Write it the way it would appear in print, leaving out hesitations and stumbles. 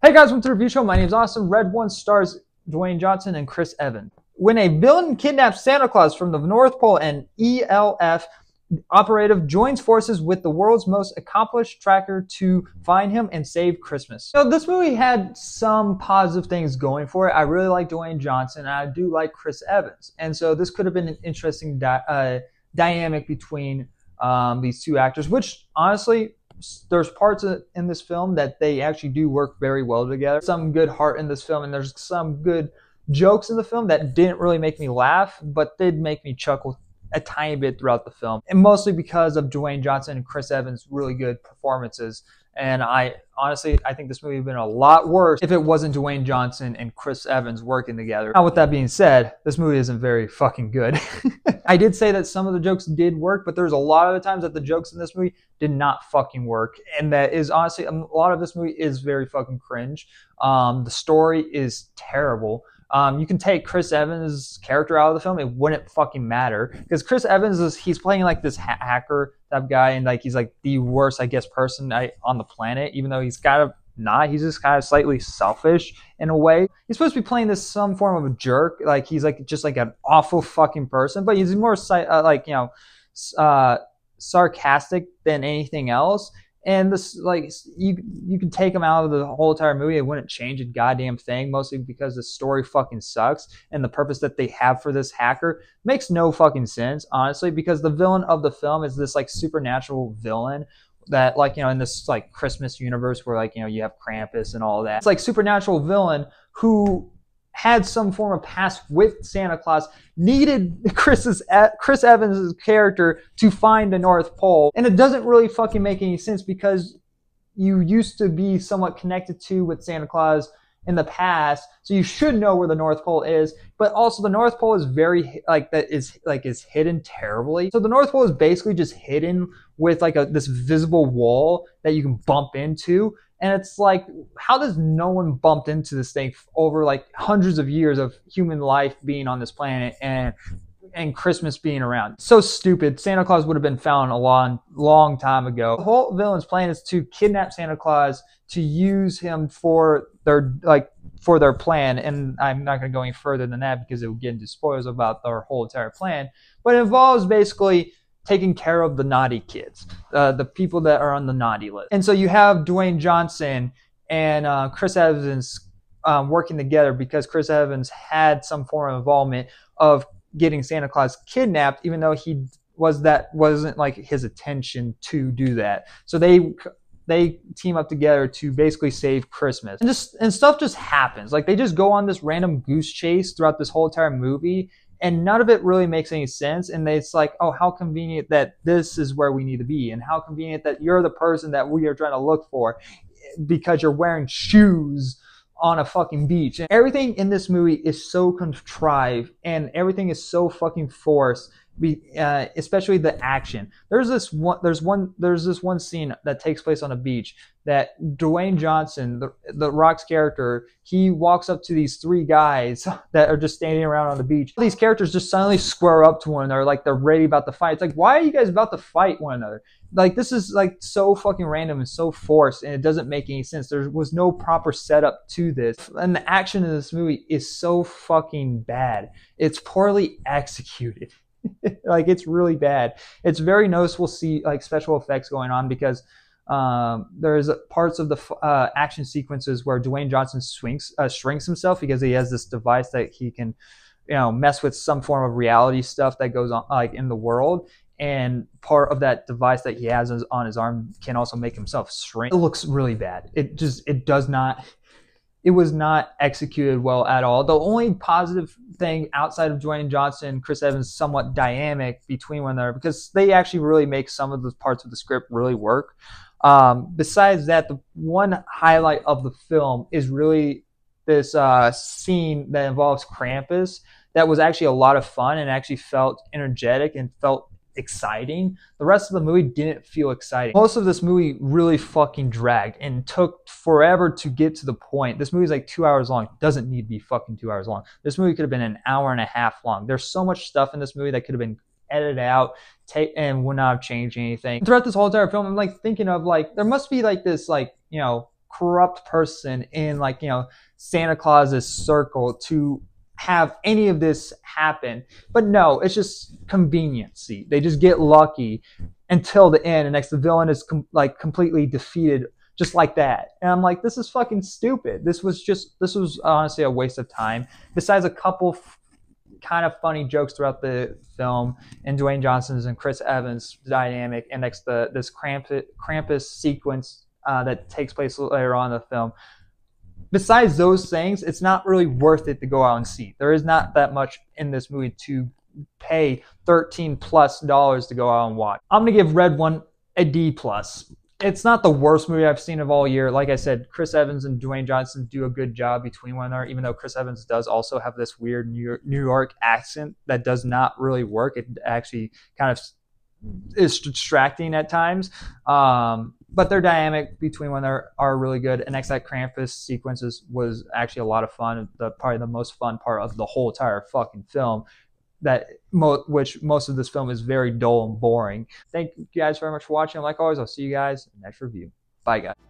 Hey guys, welcome to the review show. My name is Austin. Red One stars Dwayne Johnson and Chris Evans. When a villain kidnaps Santa Claus from the North Pole, an ELF operative joins forces with the world's most accomplished tracker to find him and save Christmas. So this movie had some positive things going for it. I really like Dwayne Johnson, and I do like Chris Evans. And so this could have been an interesting dynamic between these two actors, which honestly, there's parts in this film that they actually do work very well together. Some good heart in this film, and there's some good jokes in the film that didn't really make me laugh, but did make me chuckle a tiny bit throughout the film. And mostly because of Dwayne Johnson and Chris Evans' really good performances. And I think this movie would have been a lot worse if it wasn't Dwayne Johnson and Chris Evans working together. Now, with that being said, this movie isn't very fucking good. I did say that some of the jokes did work, but there's a lot of the times that the jokes in this movie did not fucking work. And that is honestly, a lot of this movie is very fucking cringe. The story is terrible. You can take Chris Evans' character out of the film, it wouldn't fucking matter. Because Chris Evans he's playing like this hacker type guy, and like he's like the worst, I guess, person on the planet, even though he's kind of not. He's just kind of slightly selfish in a way. He's supposed to be playing this some form of a jerk, like he's like just like an awful fucking person, but he's more sarcastic than anything else. And this, like, you can take him out of the whole entire movie, it wouldn't change a goddamn thing, mostly because the story fucking sucks, and the purpose that they have for this hacker makes no fucking sense, honestly, because the villain of the film is this, like, supernatural villain that, like, you know, in this, like, Christmas universe where, like, you know, you have Krampus and all that. It's like supernatural villain who had some form of past with Santa Claus, needed Chris Evans' character to find the North Pole. And it doesn't really fucking make any sense because you used to be somewhat connected to with Santa Claus in the past, so you should know where the North Pole is. But also the North Pole is very, is hidden terribly. So the North Pole is basically just hidden with like this visible wall that you can bump into. And it's like, how does no one bump into this thing over like hundreds of years of human life being on this planet and Christmas being around? So stupid. Santa Claus would have been found a long time ago. The whole villain's plan is to kidnap Santa Claus to use him for their plan. And I'm not going to go any further than that because it will get into spoilers about their whole entire plan. But it involves basically taking care of the naughty kids, the people that are on the naughty list. And so you have Dwayne Johnson and Chris Evans working together because Chris Evans had some form of involvement of getting Santa Claus kidnapped, even though wasn't like his intention to do that. So they team up together to basically save Christmas. And stuff just happens. Like they just go on this random goose chase throughout this whole entire movie, and none of it really makes any sense. And it's like, oh, how convenient that this is where we need to be. And how convenient that you're the person that we are trying to look for because you're wearing shoes on a fucking beach. And everything in this movie is so contrived and everything is so fucking forced. Especially the action. There's this one scene that takes place on a beach that Dwayne Johnson, the Rock's character, he walks up to these three guys that are just standing around on the beach. These characters just suddenly square up to one another like they're ready about to fight. It's like, why are you guys about to fight one another? Like, this is like so fucking random and so forced, and it doesn't make any sense. There was no proper setup to this. And the action in this movie is so fucking bad. It's poorly executed. Like, it's really bad. It's very noticeable to see like special effects going on because there's parts of the action sequences where Dwayne Johnson shrinks himself because he has this device that he can, you know, mess with some form of reality stuff that goes on like in the world. And part of that device that he has on his arm can also make himself shrink. It looks really bad. It was not executed well at all. The only positive thing outside of Dwayne Johnson and Chris Evans' somewhat dynamic between one another, because they actually really make some of the parts of the script really work. Besides that, the one highlight of the film is really this scene that involves Krampus that was actually a lot of fun and actually felt energetic and felt exciting. The rest of the movie didn't feel exciting. Most of this movie really fucking dragged and took forever to get to the point. This movie is like 2 hours long. It doesn't need to be fucking 2 hours long. This movie could have been an hour and a half long. There's so much stuff in this movie that could have been edited out and would not have changed anything. Throughout this whole entire film, I'm like thinking of like, there must be like this, like, you know, corrupt person in, like, you know, Santa Claus's circle to have any of this happen. But no, it's just conveniency. They just get lucky until the end, and next the villain is like completely defeated just like that. And I'm like, this is fucking stupid. This was honestly a waste of time. Besides a couple kind of funny jokes throughout the film, and Dwayne Johnson's and Chris Evans' dynamic, and next this Krampus sequence that takes place later on in the film. Besides those things, it's not really worth it to go out and see. There is not that much in this movie to pay $13+ to go out and watch. I'm gonna give Red One a D+. It's not the worst movie I've seen of all year. Like I said, Chris Evans and Dwayne Johnson do a good job between one another, even though Chris Evans does also have this weird New York accent that does not really work. It actually kind of is distracting at times. But their dynamic between one another are really good. And next, that Krampus sequences was actually a lot of fun. Probably the most fun part of the whole entire fucking film. Which most of this film is very dull and boring. Thank you guys very much for watching. Like always, I'll see you guys in the next review. Bye, guys.